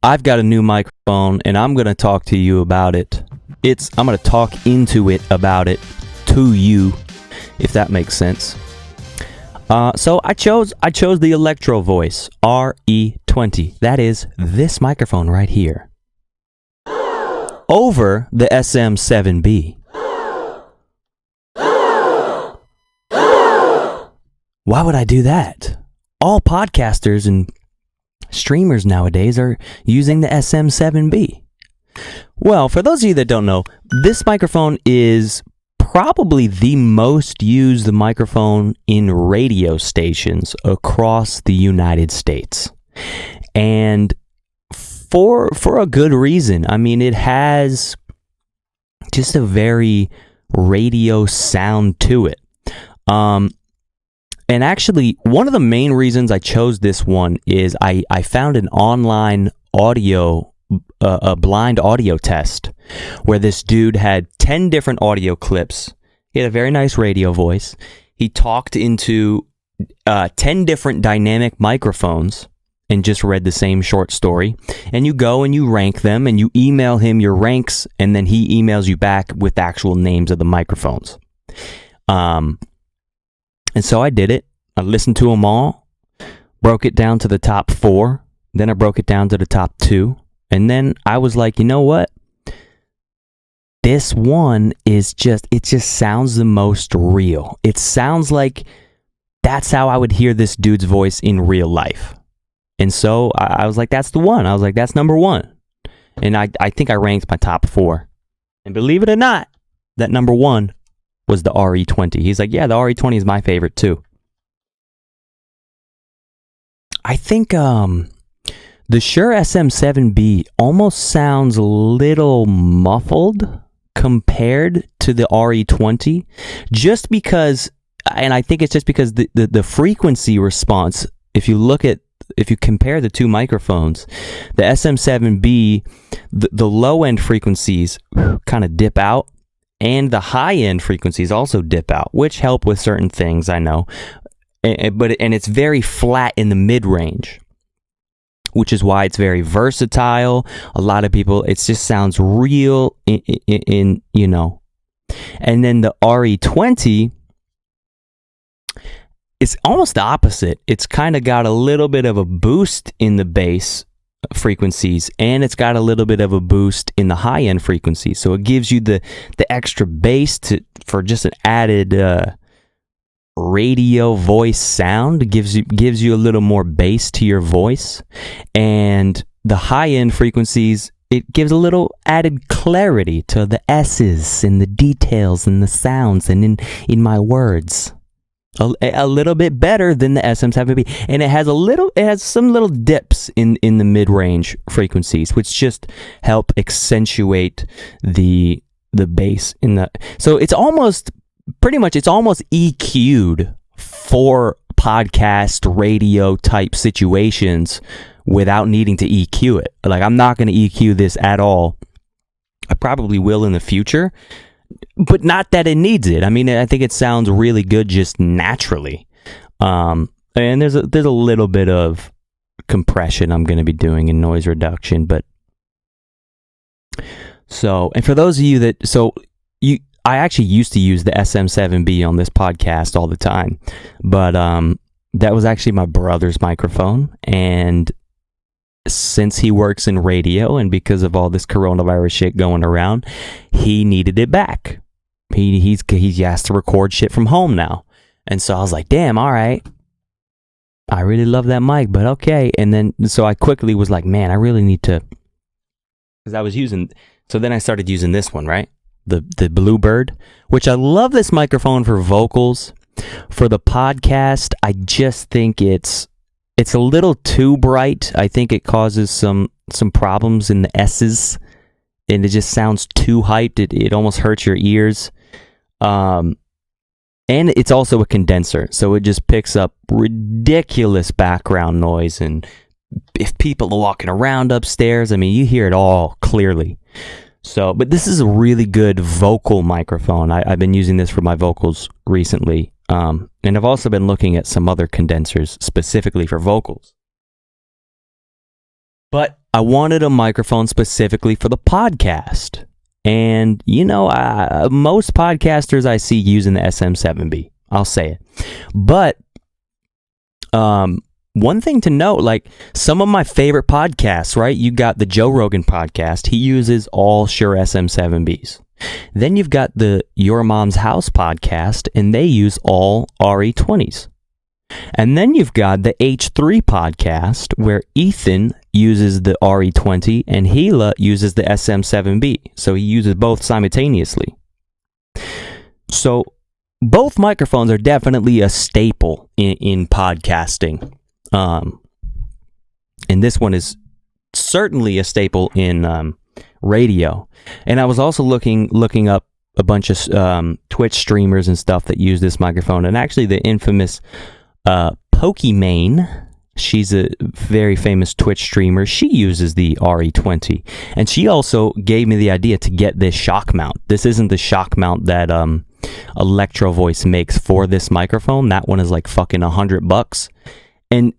I've got a new microphone, and I'm going to talk to you about it. I'm going to talk into it about it to you, if that makes sense. So I chose the Electro-Voice RE20. That is this microphone right here. Over the SM7B. Why would I do that? All podcasters and streamers nowadays are using the SM7B. Well, for those of you that don't know, this microphone is probably the most used microphone in radio stations across the United States. And for a good reason. I mean, it has just a very radio sound to it. And actually, one of the main reasons I chose this one is I found an online audio, a blind audio test, where this dude had 10 different audio clips. He had a very nice radio voice. He talked into 10 different dynamic microphones and just read the same short story. And you go and you rank them, and you email him your ranks, and then he emails you back with actual names of the microphones. And so I did it. I listened to them all, broke it down to the top 4, then I broke it down to the top 2, and then I was like, you know what? This one is it just sounds the most real. It sounds like that's how I would hear this dude's voice in real life. And so I was like, that's the one. I was like, that's number 1. And I think I ranked my top 4. And believe it or not, that number 1 was the RE20. He's like, yeah, the RE20 is my favorite too. I think the Shure SM7B almost sounds a little muffled compared to the RE20, just because, and I think it's just because the frequency response, if you compare the two microphones, the SM7B, the low end frequencies kind of dip out, and the high-end frequencies also dip out, which help with certain things, I know. But it's very flat in the mid-range, which is why it's very versatile. A lot of people, it just sounds real in you know. And then the RE20 is almost the opposite. It's kind of got a little bit of a boost in the bass frequencies, and it's got a little bit of a boost in the high-end frequencies, so it gives you the extra bass for just an added radio voice sound. Gives you a little more bass to your voice. And the high-end frequencies, it gives a little added clarity to the S's and the details and the sounds and in my words. A little bit better than the SM7B, and it has some little dips in the mid-range frequencies, which just help accentuate the bass in the. So it's almost EQ'd for podcast radio type situations without needing to EQ it. Like, I'm not going to EQ this at all. I probably will in the future, but not that it needs it. I mean, I think it sounds really good just naturally. And there's a little bit of compression I'm going to be doing in noise reduction, but so, and for those of you that, I actually used to use the SM7B on this podcast all the time, but that was actually my brother's microphone, and since he works in radio and because of all this coronavirus shit going around, he needed it back. He has to record shit from home now. And so I was like, damn, all right. I really love that mic, but okay. And then, so I quickly was like, man, I really need to, because so then I started using this one, right? The Bluebird, which I love this microphone for vocals. For the podcast, I just think it's a little too bright. I think it causes some problems in the S's, and it just sounds too hyped. It almost hurts your ears. And it's also a condenser, so it just picks up ridiculous background noise. And if people are walking around upstairs, I mean, you hear it all clearly. So, but this is a really good vocal microphone. I've been using this for my vocals recently. And I've also been looking at some other condensers specifically for vocals. But I wanted a microphone specifically for the podcast. And, you know, most podcasters I see using the SM7B. I'll say it. But one thing to note, like some of my favorite podcasts, right? You got the Joe Rogan podcast. He uses all Shure SM7Bs. Then you've got the Your Mom's House podcast, and they use all RE20s. And then you've got the H3 podcast, where Ethan uses the RE20 and Hila uses the SM7B. So he uses both simultaneously. So both microphones are definitely a staple in podcasting. And this one is certainly a staple in radio. And I was also looking up a bunch of Twitch streamers and stuff that use this microphone. And actually the infamous Pokimane, she's a very famous Twitch streamer. She uses the RE20. And she also gave me the idea to get this shock mount. This isn't the shock mount that Electro-Voice makes for this microphone. That one is like fucking $100. And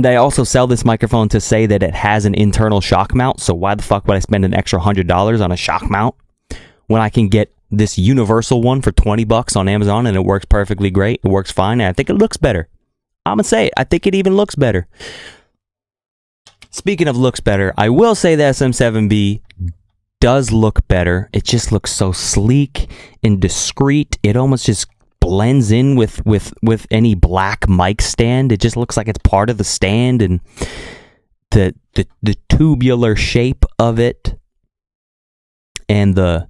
I also sell this microphone to say that it has an internal shock mount. So why the fuck would I spend an extra $100 on a shock mount when I can get this universal one for $20 on Amazon and it works perfectly great? It works fine. And I think it looks better. I'm going to say it. I think it even looks better. Speaking of looks better, I will say the SM7B does look better. It just looks so sleek and discreet. It almost just blends in with any black mic stand. It just looks like it's part of the stand, and the tubular shape of it, and the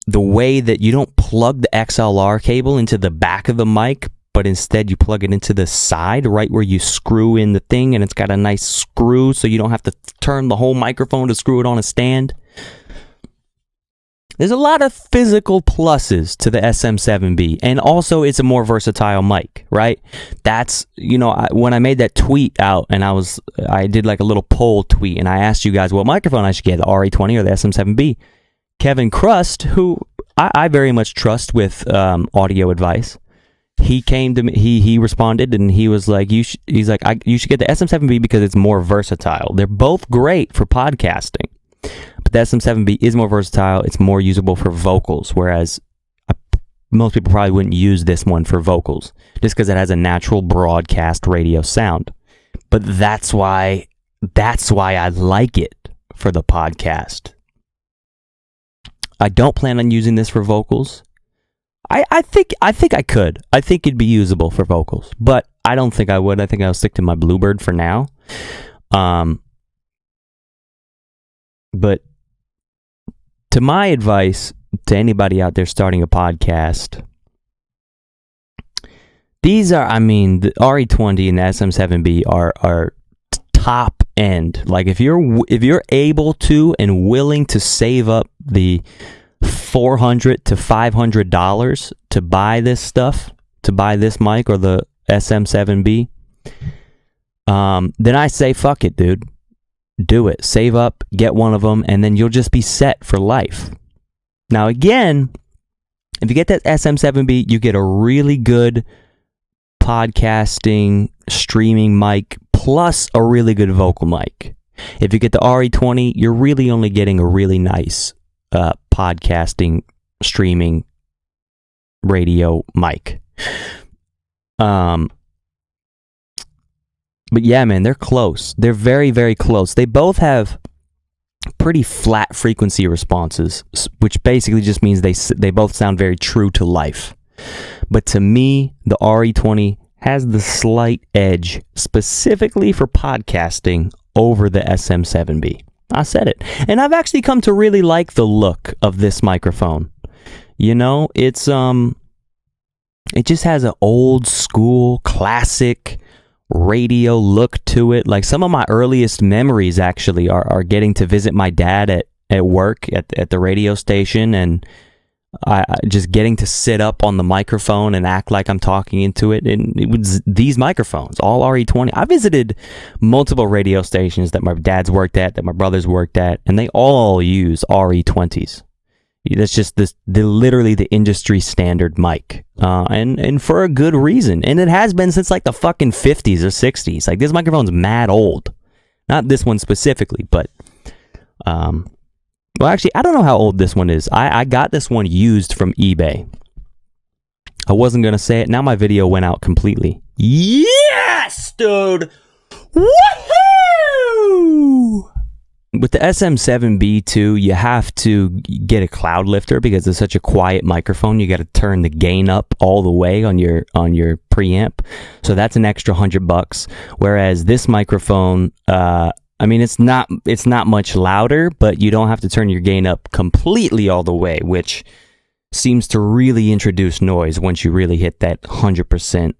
way that you don't plug the XLR cable into the back of the mic, but instead you plug it into the side, right where you screw in the thing, and it's got a nice screw so you don't have to turn the whole microphone to screw it on a stand. There's a lot of physical pluses to the SM7B, and also it's a more versatile mic, right? That's, you know, when I made that tweet out, and I did like a little poll tweet, and I asked you guys what microphone I should get, the RE20 or the SM7B. Kevin Crust, who I very much trust with audio advice, he came to me, he responded, and he was like, you should get the SM7B because it's more versatile. They're both great for podcasting. But the SM7B is more versatile. It's more usable for vocals, whereas most people probably wouldn't use this one for vocals just because it has a natural broadcast radio sound. But that's why I like it for the podcast. I don't plan on using this for vocals. I think I could. I think it'd be usable for vocals, but I don't think I would. I think I'll stick to my Bluebird for now. But to my advice to anybody out there starting a podcast, these are, I mean, the RE20 and the SM7B are top end. Like if you're able to and willing to save up the $400 to $500 to buy this stuff, to buy this mic or the SM7B, then I say fuck it, dude. Do it. Save up, get one of them, and then you'll just be set for life. Now, again, if you get that SM7B, you get a really good podcasting, streaming mic, plus a really good vocal mic. If you get the RE20, you're really only getting a really nice podcasting, streaming, radio mic. But yeah, man, they're close. They're very, very close. They both have pretty flat frequency responses, which basically just means they both sound very true to life. But to me, the RE20 has the slight edge specifically for podcasting over the SM7B. I said it. And I've actually come to really like the look of this microphone. You know, it just has an old school, classic radio look to it. Like some of my earliest memories actually are getting to visit my dad at work at the radio station, and I just getting to sit up on the microphone and act like I'm talking into it. And it was these microphones, all RE20. I visited multiple radio stations that my dad's worked at, that my brothers worked at, and they all use RE20s. That's just literally the industry standard mic, and for a good reason. And it has been since like the fucking 50s or 60s. Like this microphone's mad old. Not this one specifically, but well, actually, I don't know how old this one is. I got this one used from eBay. I wasn't gonna say it. Now my video went out completely. Yes, dude. Woohoo! With the SM7B too, you have to get a cloud lifter because it's such a quiet microphone. You got to turn the gain up all the way on your preamp, so that's an extra $100. Whereas this microphone, I mean, it's not much louder, but you don't have to turn your gain up completely all the way, which seems to really introduce noise once you really hit that 100%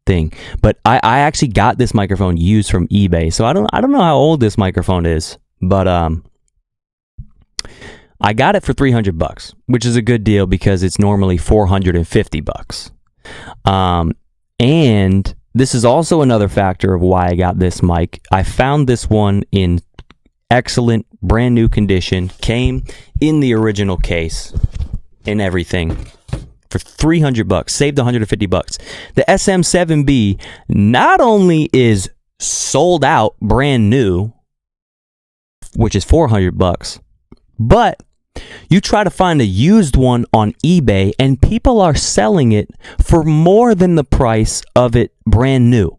thing. But I actually got this microphone used from eBay, so I don't know how old this microphone is, but I got it for $300, which is a good deal because it's normally $450. And this is also another factor of why I got this mic. I found this one in excellent brand new condition, came in the original case and everything, for $300, saved $150. The SM7B not only is sold out brand new, which is $400, but you try to find a used one on eBay and people are selling it for more than the price of it brand new.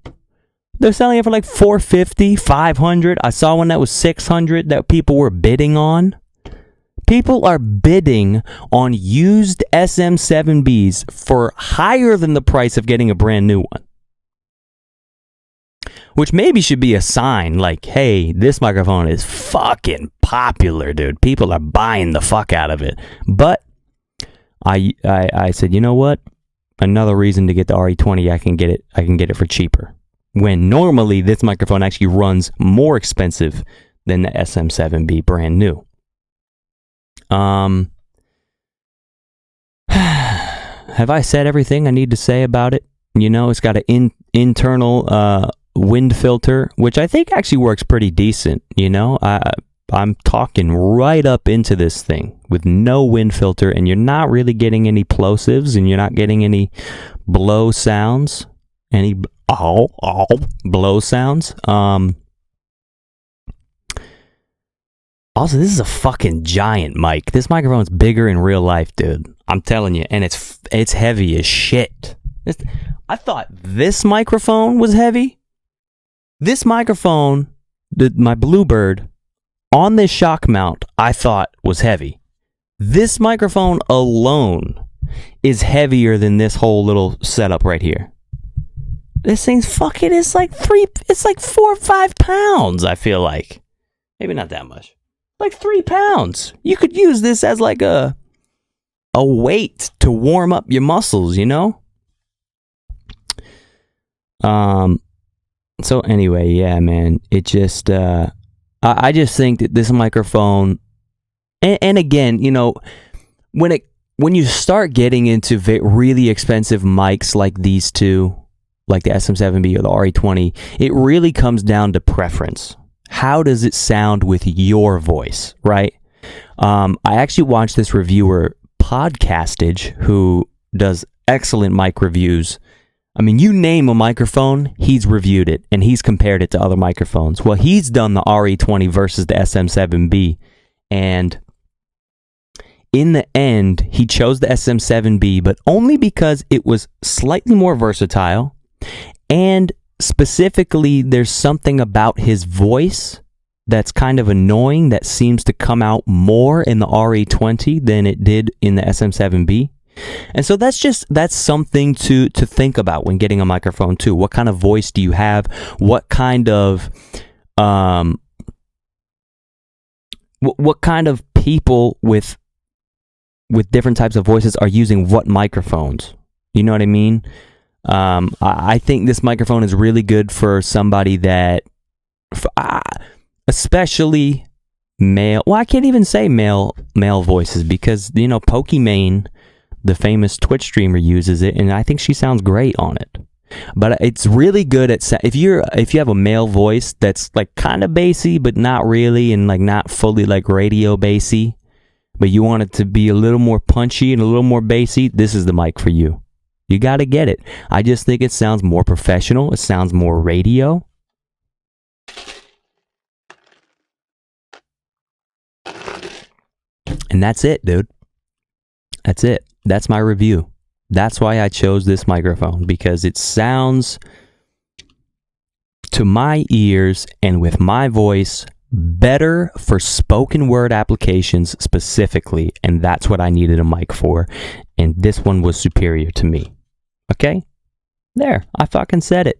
They're selling it for like $450, $500. I saw one that was $600 that people were bidding on. People are bidding on used SM7Bs for higher than the price of getting a brand new one. Which maybe should be a sign like, hey, this microphone is fucking popular, dude. People are buying the fuck out of it. But I said, you know what? Another reason to get the RE20, I can get it for cheaper. When normally this microphone actually runs more expensive than the SM7B brand new. Have I said everything I need to say about it? You know, it's got an internal wind filter, which I think actually works pretty decent. You know, I'm talking right up into this thing with no wind filter, and you're not really getting any plosives, and you're not getting any blow sounds, blow sounds. Also, this is a fucking giant mic. This microphone's bigger in real life, dude. I'm telling you, and it's heavy as shit. I thought this microphone was heavy. This microphone, my Bluebird, on this shock mount, I thought was heavy. This microphone alone is heavier than this whole little setup right here. This thing's fucking, it's like 4 or 5 pounds, I feel like. Maybe not that much. Like 3 pounds. You could use this as like a weight to warm up your muscles, you know? So anyway, yeah, man, it just, I just think that this microphone, and again, you know, when you start getting into really expensive mics like these two, like the SM7B or the RE20, it really comes down to preference. How does it sound with your voice, right? I actually watched this reviewer, Podcastage, who does excellent mic reviews. I mean, you name a microphone, he's reviewed it, and he's compared it to other microphones. Well, he's done the RE20 versus the SM7B, and in the end, he chose the SM7B, but only because it was slightly more versatile, and specifically, there's something about his voice that's kind of annoying that seems to come out more in the RE20 than it did in the SM7B. And so that's something to think about when getting a microphone too. What kind of voice do you have? What kind of what kind of people with different types of voices are using what microphones? You know what I mean? I think this microphone is really good for somebody that, especially male. Well, I can't even say male voices because, you know, Pokimane, the famous Twitch streamer, uses it, and I think she sounds great on it. But it's really good at if you have a male voice that's like kind of bassy, but not really, and like not fully like radio bassy, but you want it to be a little more punchy and a little more bassy. This is the mic for you. You got to get it. I just think it sounds more professional. It sounds more radio. And that's it, dude. That's it. That's my review. That's why I chose this microphone, because it sounds, to my ears and with my voice, better for spoken word applications specifically, and that's what I needed a mic for, and this one was superior to me. Okay? There, I fucking said it.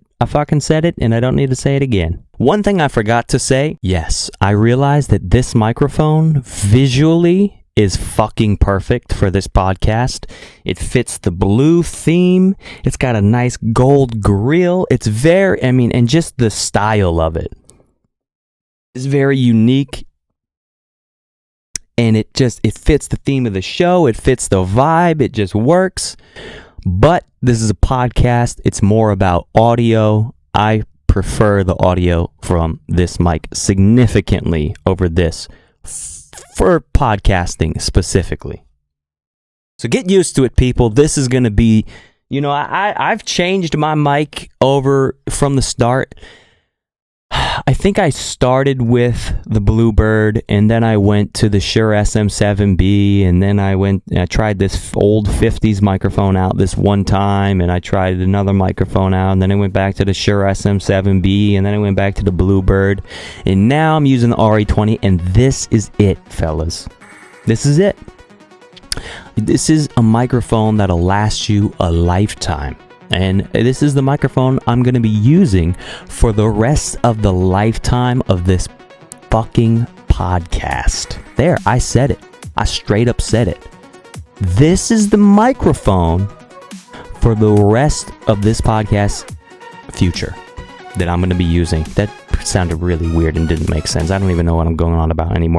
And I don't need to say it again. One thing I forgot to say, yes, I realized that this microphone visually is fucking perfect for this podcast. It fits the blue theme. It's got a nice gold grill. It's very, and just the style of it is very unique. And it fits the theme of the show. It fits the vibe. It just works. But this is a podcast. It's more about audio. I prefer the audio from this mic significantly over this for podcasting specifically. So get used to it, people. This is going to be, I've changed my mic over from the start. I think I started with the Bluebird, and then I went to the Shure SM7B, and then I tried this old 50s microphone out this one time, and I tried another microphone out, and then I went back to the Shure SM7B, and then I went back to the Bluebird, and now I'm using the RE20, and this is it, fellas. This is it. This is a microphone that'll last you a lifetime. And this is the microphone I'm going to be using for the rest of the lifetime of this fucking podcast. There, I said it. I straight up said it. This is the microphone for the rest of this podcast future that I'm going to be using. That sounded really weird and didn't make sense. I don't even know what I'm going on about anymore.